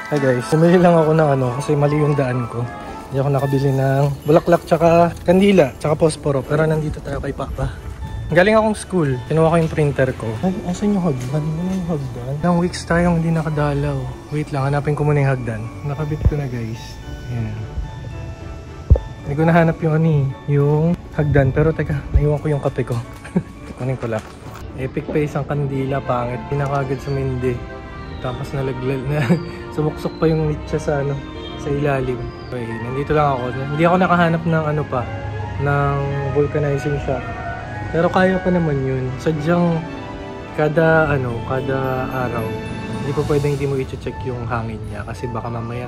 Hi guys, bumili lang ako ng kasi mali yung daan ko. Hindi ako nakabili ng bulaklak tsaka kandila tsaka posporo. Pero nandito tayo kay Papa. Galing akong school, kinuha ko yung printer ko. Asan yung hagdan? Ano yung hagdan? Ilang weeks tayong hindi nakadalaw. Wait lang, hanapin ko muna yung hagdan. Nakabit ko na guys. Ayan. Hindi ko nahanap yung hagdan. Pero teka, naiwan ko yung kape ko. Kunin ko lang. Epic face ang kandila, pangit. Pinakagad sumindi. Tapos nalaglal na. Sumuksok pa yung litsa sa ilalim. Okay, nandito lang ako. Hindi ako nakahanap ng ng vulcanizing shop. Pero kaya pa naman yun. Sadyang kada araw, hindi pa pwedeng hindi mo i-check yung hangin niya kasi baka mamaya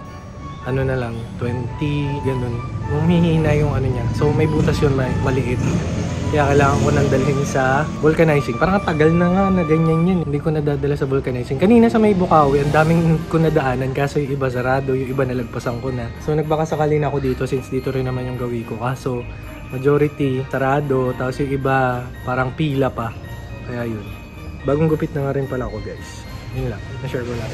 na lang 20 ganun. Humihina yung niya. So may butas yun, maliit. Kaya kailangan ko nang dalhin sa vulcanizing. Parang tagal na nga na ganyan yun. Hindi ko nadadala sa vulcanizing. Kanina sa may Bukawi, ang daming ko nadaanan. Kaso yung iba sarado, yung iba nalagpasan ko na. So nagbakasakali na ako dito since dito rin naman yung gawi ko. Kaso majority sarado. Tapos yung iba parang pila pa. Kaya yun. Bagong gupit na nga rin pala ako guys. Yun lang. Na-share ko lang.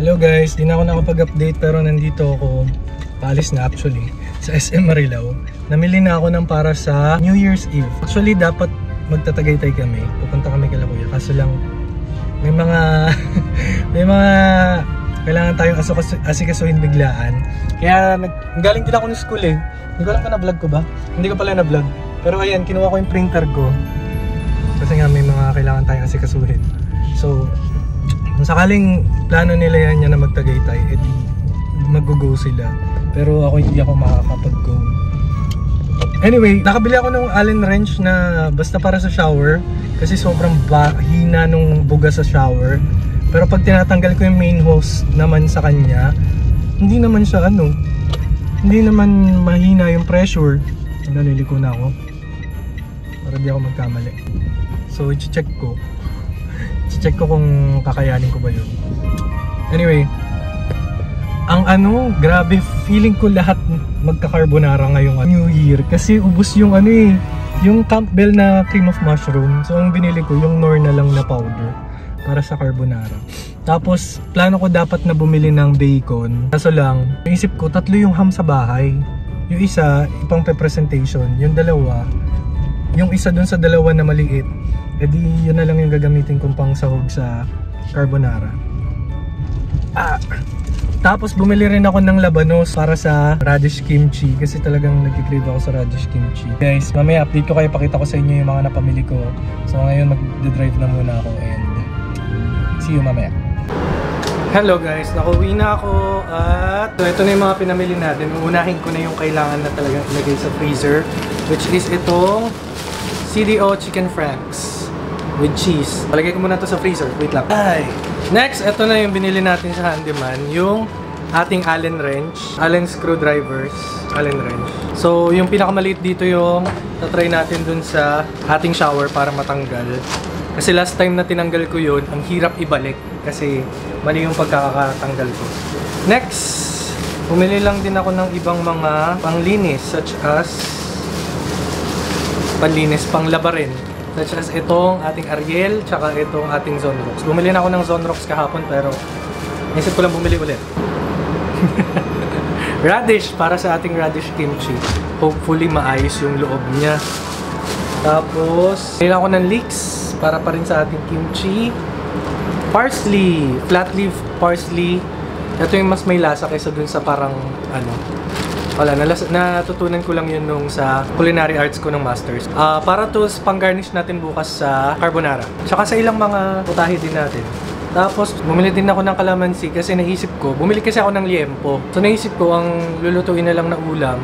Hello guys, di na ako nakapag-update pero nandito ako, paalis na actually, sa SM Marilao. Namili na ako ng para sa New Year's Eve. Actually dapat magtatagaytay kami, pupunta kami kay Kuya. Kaso lang may mga kailangan tayong asikasuhin biglaan. Kaya galing din ako ng school eh. Hindi ko alam kung na-vlog ko ba? Hindi ko pala na-vlog. Pero ayan, kinuha ko yung printer ko. Kasi nga may mga kailangan tayong asikasuhin. So kung sakaling plano nila yan na magtagaytay, edi mag-go sila. Pero ako hindi ako makakapag-go. Anyway, nakabili ako ng Allen wrench na basta para sa shower. Kasi sobrang hina nung buga sa shower. Pero pag tinatanggal ko yung main hose naman sa kanya, hindi naman siya hindi naman mahina yung pressure. Naliliko na ako. Para di ako magkamali. So, i-check ko. Check ko kung kakayanin ko ba yun. Anyway, ang grabe, feeling ko lahat magka-carbonara ngayong New Year. Kasi ubos yung yung Campbell na cream of mushroom. So ang binili ko, yung Knorr na lang na powder para sa carbonara. Tapos, plano ko dapat na bumili ng bacon. Kaso lang, naisip ko, 3 yung ham sa bahay. Yung isa, ipang presentation. Yung dalawa, yung isa dun sa dalawa na maliit, edi yun na lang yung gagamitin kong pang sahog sa carbonara. Tapos bumili rin ako ng labanos para sa radish kimchi kasi talagang nagki-crave ako sa radish kimchi. Guys, mamaya update ko kayo, pakita ko sa inyo yung mga napamili ko. So ngayon mag-drive na muna ako and see you mamaya. Hello guys, nakauwi na ako at ito na yung mga pinamili natin. Uunahin ko na yung kailangan na talagang ilagay sa freezer, which is itong CDO chicken franks with cheese. Palagay ko muna to sa freezer. Wait lang. Ay! Next, ito na yung binili natin sa handyman. Yung ating Allen wrench. Allen screwdrivers. Allen wrench. So, yung pinakamaliit dito yung tatry natin dun sa ating shower para matanggal. Kasi last time na tinanggal ko yun, ang hirap ibalik. Kasi mali yung pagkakatanggal ko. Next, bumili lang din ako ng ibang mga panglinis such as panglaba rin. Such as itong ating Ariel, tsaka itong ating Zonrox. Bumili na ako ng Zonrox kahapon pero naisip ko lang bumili ulit. Radish, para sa ating radish kimchi. Hopefully maayos yung loob niya. Tapos, bumili ako ng leeks para pa rin sa ating kimchi. Parsley, flat leaf parsley. Ito yung mas may lasa kaysa dun sa parang wala, natutunan ko lang yun nung sa culinary arts ko ng masters. Para to pang-garnish natin bukas sa carbonara. Tsaka sa ilang mga putahe din natin. Tapos, bumili din ako ng kalamansi kasi naisip ko, bumili kasi ako ng liempo. So naisip ko, ang lulutuin na lang na ulam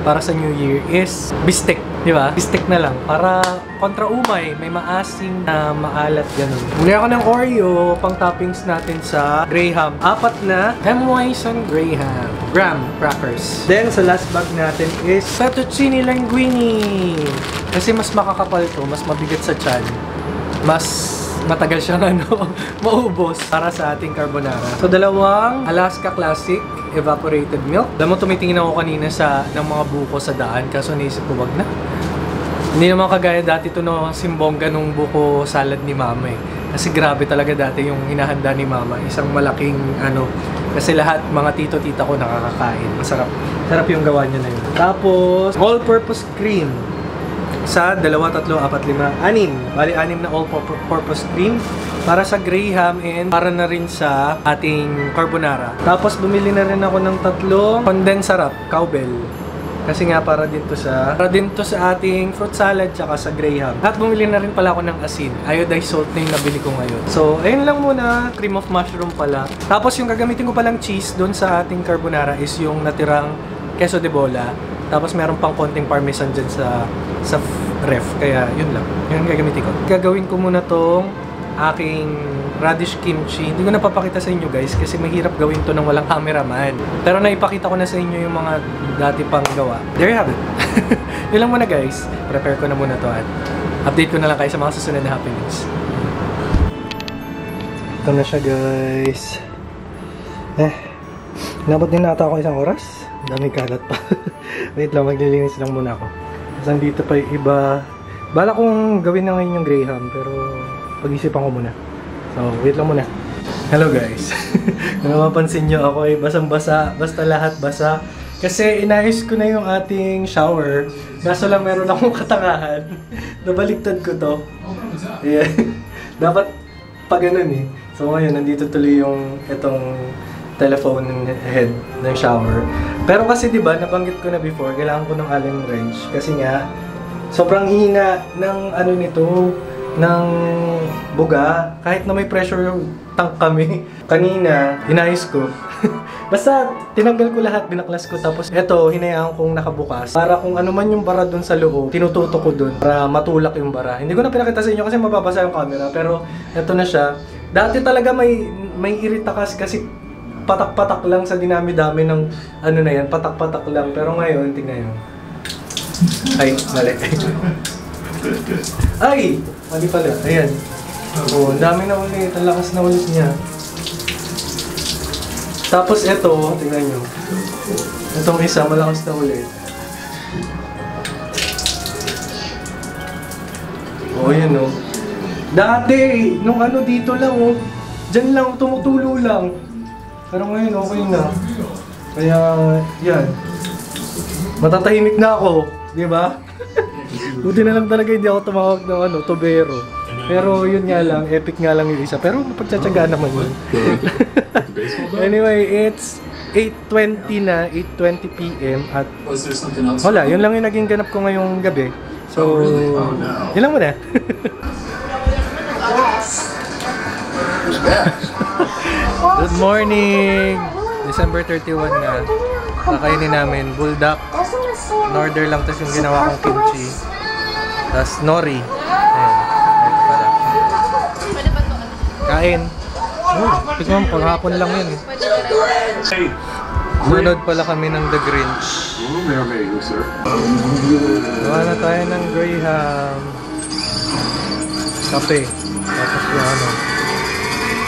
para sa New Year is bistek. Di ba? Stick na lang. Para kontra umay, may maasim na maalat ganun. Muli ako ng Oreo, pang toppings natin sa Graham. 4 na Hemwayson Graham graham crackers. Then, sa last bag natin is fettuccine linguine. Kasi mas makakapal to, mas mabigat sa tiyan. Mas matagal siyang maubos para sa ating carbonara. So, 2 Alaska Classic evaporated milk. Alam mo, tumitingin ako kanina ng mga buko sa daan, kaso naisip ko, wag na. Hindi naman kagaya dati to no, simbongga nung buko salad ni mama eh. Kasi grabe talaga dati yung hinahanda ni mama. Isang malaking kasi lahat mga tito-tita ko nakakakain. Masarap. Sarap yung gawa niya na yun. Tapos, all-purpose cream. Sa 2, 3, 4, 5, 6. Bali, 6 na all-purpose cream para sa Graham and para na rin sa ating carbonara. Tapos, bumili na rin ako ng 3 condensed syrup, cowbell. Kasi nga para din to sa ating fruit salad tsaka sa Graham. At bumili na rin pala ako ng asin. Iodized salt na yung nabili ko ngayon. So, ayun lang muna. Cream of mushroom pala. Tapos, yung gagamitin ko palang cheese doon sa ating carbonara is yung natirang queso de bola. Tapos meron pang konting parmesan dyan sa ref. Kaya yun lang. Yun ang gagamitin ko. Gagawin ko muna tong aking radish kimchi. Hindi ko napapakita sa inyo guys kasi mahirap gawin to ng walang cameraman. Pero naipakita ko na sa inyo yung mga dati pang gawa. There you have it. Yun lang muna guys. Prepare ko na muna to at update ko na lang kayo sa mga susunod na happenings. Ito na siya guys. Inabot din nata ako isang oras. Daming kalat pa. Wait lang, maglilinis lang muna ako. Tapos nandito pa yung iba. Bala kong gawin na ngayon yung Graham, pero pag-isipan ko muna. So, wait lang muna. Hello guys. Kung mapapansin nyo, ako ay basang-basa. Basta lahat basa. Kasi inayos ko na yung ating shower. Kaso lang meron akong katangahan. Nabaliktad ko to. Ayan. Dapat pa ganun eh. So ngayon, nandito tuloy yung itong telephone head ng shower. Pero kasi 'di ba, nabanggit ko na before, kailangan ko ng Allen wrench kasi nga sobrang hina ng nito ng buga kahit na may pressure yung tank kami. Kanina, inayos ko. Basta tinanggal ko lahat, binaklas ko tapos eto, hinayaan kong nakabukas para kung ano man yung bara doon sa loob, tinututok ko doon para matulak yung bara. Hindi ko na pinakita sa inyo kasi mababasa yung camera, pero eto na siya. Dati talaga may irita kasi patak-patak lang sa dinami-dami ng na yan, patak-patak lang. Pero ngayon, tingnan nyo. Ay, mali. Ay! Mali pala. Ayan. Oh, dami na ulit. Ang lakas na ulit niya. Tapos ito, tingnan nyo. Itong isa, malakas na ulit. Oh, yan oh. Dati, nung dito lang oh. Diyan lang, tumutulo lang. Pero ngayon, okay na. Kaya, yan. Matatahimik na ako. Di ba? Buti na lang talaga hindi ako tumawag ng tubero. Pero yun nga lang, epic nga lang yung isa. Pero mapagtsatsagaan naman yun. Anyway, it's 8:20 na, 8:20 PM at wala, yun lang yung naging ganap ko ngayong gabi. So, yun lang muna. Good morning! December 31 na. Kakainin namin buldak. In-order lang, tapos yung ginawa kong kimchi. Tapos nori. Ayan. Ito pala. Kain. Tignan mo, paghapon lang yun. Manood pala kami ng The Grinch. Gawa na tayo ng Graham. Kape. Tapos yung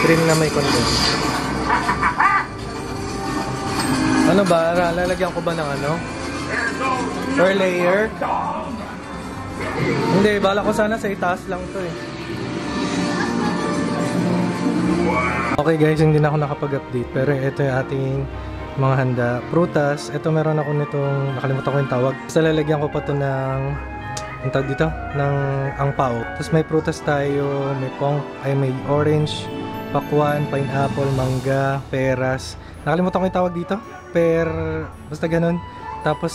cream na may condense. Ano ba? Lalagyan ko ba ng per layer? Hindi, bala ko sana sa itaas lang to eh. Okay guys, hindi na ako nakapag-update. Pero ito yung ating mga handa. Prutas. Ito meron ako nitong, nakalimutan ko yung tawag. Basta lalagyan ko pa to ng, ang tawag dito? Ng angpao. Tapos may prutas tayo, may orange, pakwan, pineapple, mangga, peras. Nakalimutan ko yung tawag dito. Basta ganun. Tapos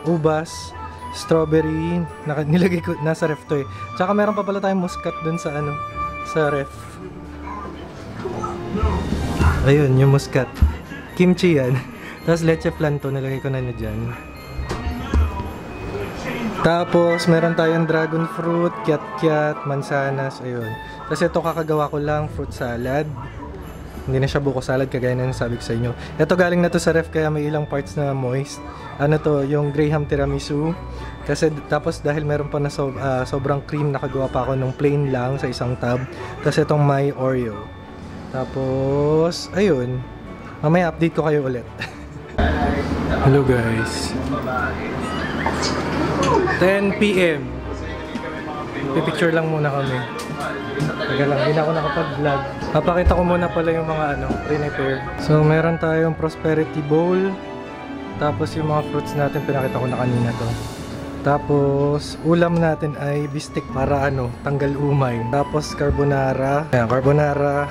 ubas, strawberry, nilagay ko, nasa ref to eh. Tsaka meron pa pala tayong muscat dun sa sa ref. Ayun, yung muscat. Kimchi yan. Tapos leche flan to, nilagay ko na dyan. Tapos, meron tayong dragon fruit, kiat-kiat, mansanas, ayun. Kasi ito kakagawa ko lang, fruit salad. Hindi na siya buko salad, kagaya na sabi ko sa inyo. Ito galing na to sa ref, kaya may ilang parts na moist. Ano to, yung Graham tiramisu. Kasi, tapos dahil meron pa na sobrang cream, nakagawa pa ako ng plain lang sa isang tub. Tapos itong may Oreo. Tapos, ayun. Mamaya update ko kayo ulit. Hello guys. 10 PM. Pipicture lang muna kami. Taga lang, hindi na ako nakapag-vlog. Papakita ko muna pala yung mga prepare. So, meron tayong prosperity bowl. Tapos yung mga fruits natin, pinakita ko na kanina to. Tapos, ulam natin ay bistek para tanggal umay. Tapos, carbonara. Ayan, carbonara.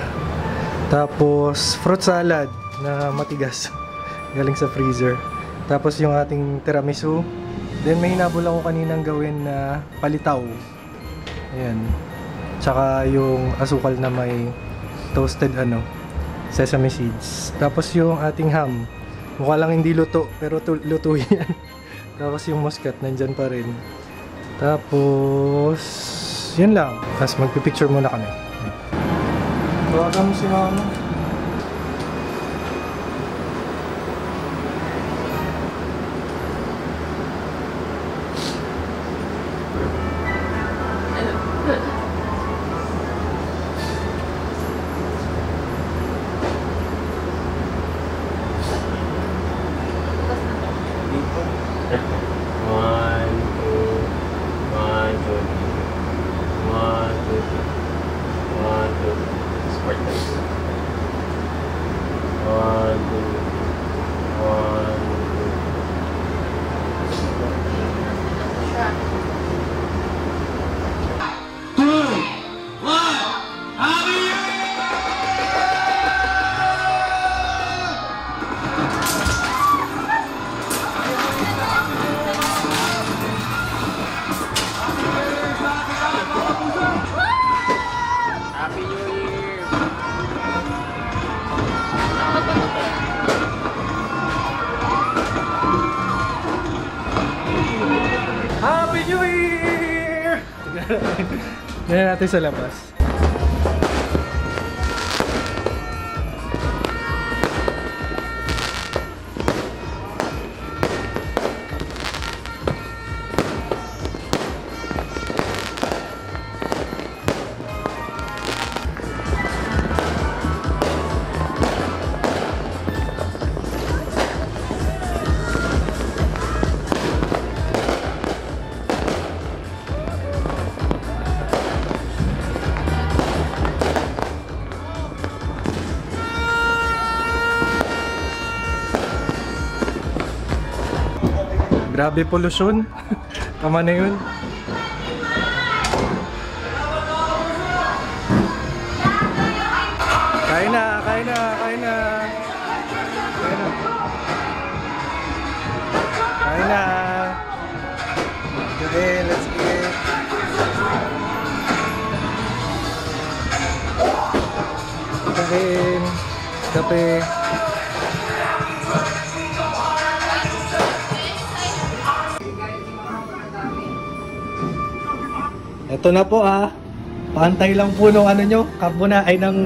Tapos, fruit salad na matigas. Galing sa freezer. Tapos, yung ating tiramisu. Then may hinabol ako kaninang gawin na palitaw. Ayan. Tsaka yung asukal na may toasted sesame seeds. Tapos yung ating ham. Mukha lang hindi luto, pero luto yan. Tapos yung muscat nandyan pa rin. Tapos yun lang. Tapos magpipicture muna kami. Tawagan mo si mama. Happy New Year! Tignan natin sa labas. Grabe pollution. Tama na yun. Kain na, kain na, kain na. Kain na. Kain na. Okay, let's eat. Kain. Kape. Ito na po Paantay lang po nung nyo, carbona ay ng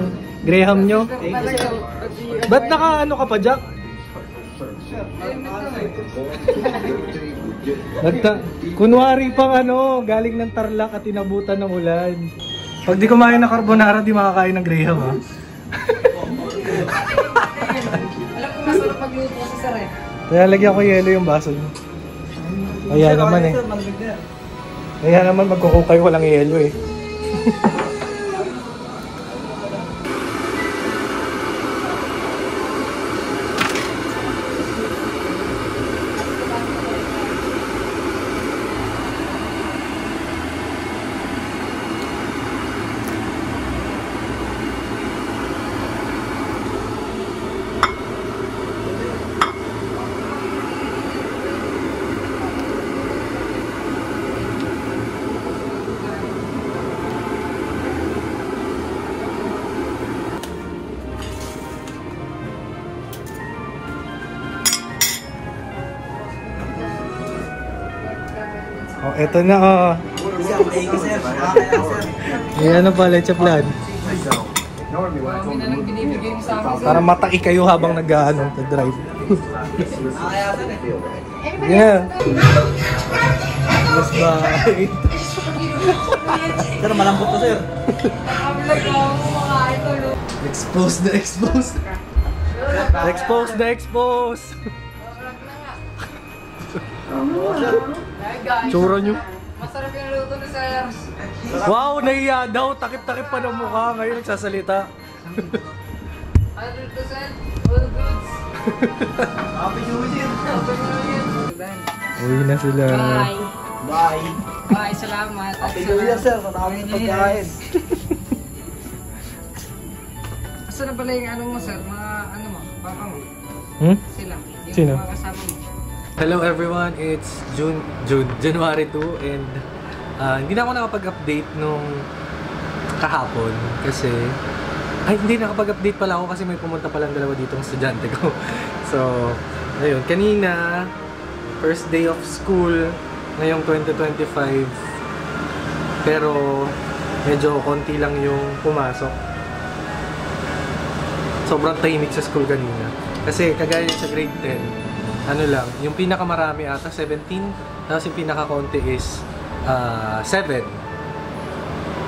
Graham nyo. Ba't naka ka pa, Jack? Kunwari pang galing ng Tarlac at inabutan ng ulan. Pag di kumain ng carbonara, di makakain ng Graham Alam ko masarap pagluto sa sare. Kaya lagyan ko yelo yung baso nyo. Kaya naman Kaya naman magkukukay ko lang yelo Ito na oh. Yan ano pa, leche plan. Marami na lang binibigay mo sa akin. Para mataki kayo habang nag-ano, drive. Yeah. Yes, bye. Sir, malambot to, sir. Nakabilag ako mga idol. Expose the expose. Expose the expose. Tsura nyo. Masarap yung luto ni sir. Wow, nahiya daw. Takip-takip pa ng mukha. Ngayon nagsasalita. 100% all goods. Happy New Year. Uwi na sila. Bye. Bye. Bye, salamat. Happy New Year, sir. Marami sa pagkain. Saan na pala yung ano mo sir? Mga ano mo? Papa mo? Hmm? Sila. Yung Sino? mga kasama mo. Hello everyone, it's January 2 and hindi na ako nakapag-update nung kahapon kasi hindi nakapag-update pala ako kasi may pumunta palang dalawa ditong estudyante ko. So, ayun, kanina first day of school ngayong 2025 pero medyo konti lang yung pumasok. Sobrang tahimik sa school kanina kasi kagaya sa grade 10 ano lang, yung pinakamarami ata 17, tapos yung pinakakonti is 7.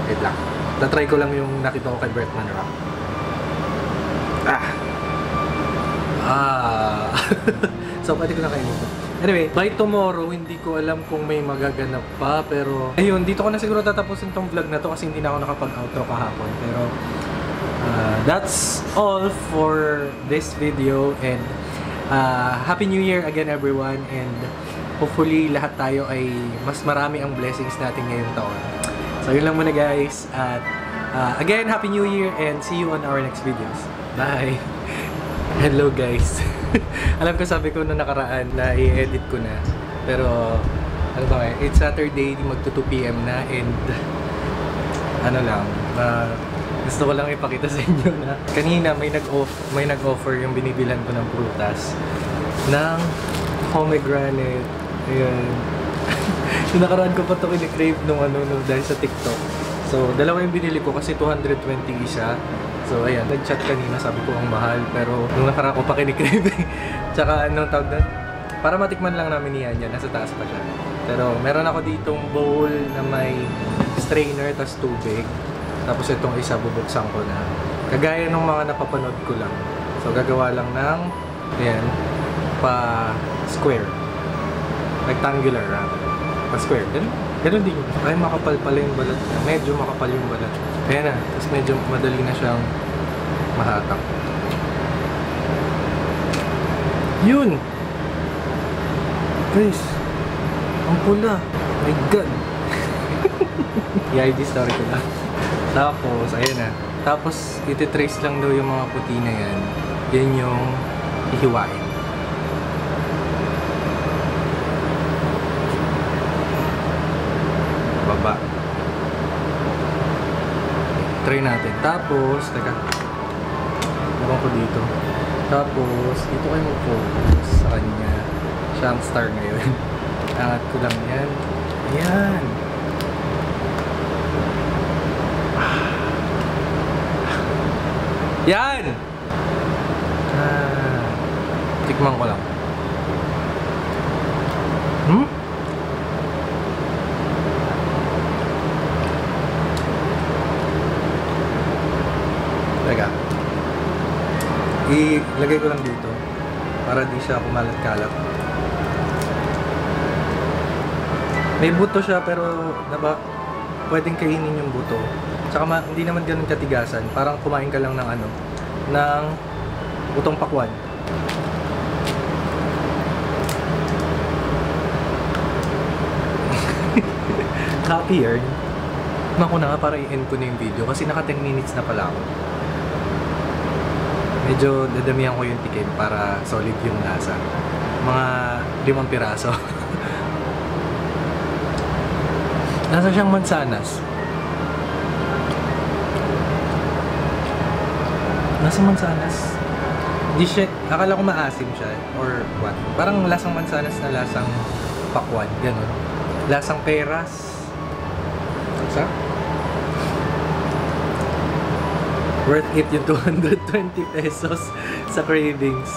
Wait lang. Natry ko lang yung nakita ko kay Bertman Rock. So, pwede ko na kainin ito. Anyway, by tomorrow, hindi ko alam kung may magaganap pa, pero ayun, dito ko na siguro tatapusin tong vlog na to kasi hindi na ako nakapag-outro kahapon. Pero, that's all for this video and Happy New Year again everyone and hopefully lahat tayo ay mas marami ang blessings natin ngayong taon. So yun lang muna guys at again Happy New Year and see you on our next videos. Bye! Hello guys! Alam ko sabi ko na nakaraan na i-edit ko na pero ano ba it's Saturday magto 2 PM na and ano lang gusto ko lang ipakita sa inyo na kanina may nag-offer yung binibilan ko ng prutas ng pomegranate. Ayan. Yung nakaraan ko pa ito kinikrave nung dahil sa TikTok. So, dalawa yung binili ko kasi 220 isa. So, ayan. Nag-chat kanina sabi ko ang mahal pero nung nakaraan ko pa kinikrave tsaka anong tawag doon? Para matikman lang namin niyan yan. Nasa taas pa siya. Pero meron ako ditong bowl na may strainer tas tubig. Tapos itong isa bubuksan ko na. Kagaya ng mga napapanood ko lang. So gagawa lang ng ayan, pa square. Rectangular rather. Pa square. Ganun din. Ay makapal pala yung balat. Medyo makapal yung balat. Ayan na. Tapos medyo madali na siyang mahatak. Yun! Guys! Ang pula. My God! I-ID story ko lang. Tapos, ayun na. Tapos, ititrace lang daw yung mga puti na yan. Yan yung ihiwain. Baba. Try natin. Tapos, teka. Ewan ko dito. Tapos, dito kayo mag-focus sa kanya. Siya ang star ngayon. Angat ko lang yan. Ayan. Yan! Tikman ko lang. Teka. Ilagay ko lang dito para di siya kumalat-kalat. May buto siya pero pwedeng kainin yung buto. Tsaka hindi naman ganun katigasan. Parang kumain ka lang ng ng butong pakwan. Happier. Ako na nga para i-end ko na yung video kasi naka 10 minutes na pala ako. Medyo dadamihan ko yung tikim para solid yung lasa. Mga 5 piraso. Nasa siyang mansanas. Nasa mansanas. Di siya, akala ko maasim siya or what. Parang lasang mansanas na lasang pakwan, ganun. Lasang peras. Sa? Worth it yung 220 pesos sa cravings.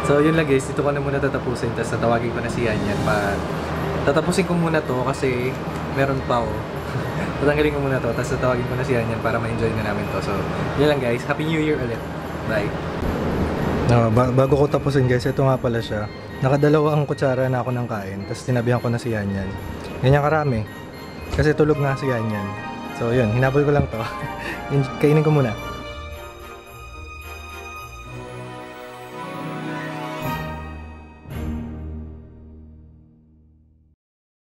So yun lang guys, dito ko na muna tatapusin. Tapos tatawagin ko na si Yanyan. Tatapusin ko muna to kasi meron pa ako. Tatanggalin ko muna to. Tapos tatawagin ko na si Yanyan para ma-enjoy na namin to. So yun lang guys, Happy New Year ulit. Bye. No, bago ko tapusin guys, ito nga pala siya. Nakadalawang kutsara na ako ng kain. Tapos tinabihan ko na si Yanyan. Ganyan karami. Kasi tulog nga si Yanyan. So yun, hinabol ko lang to. Kainin ko muna.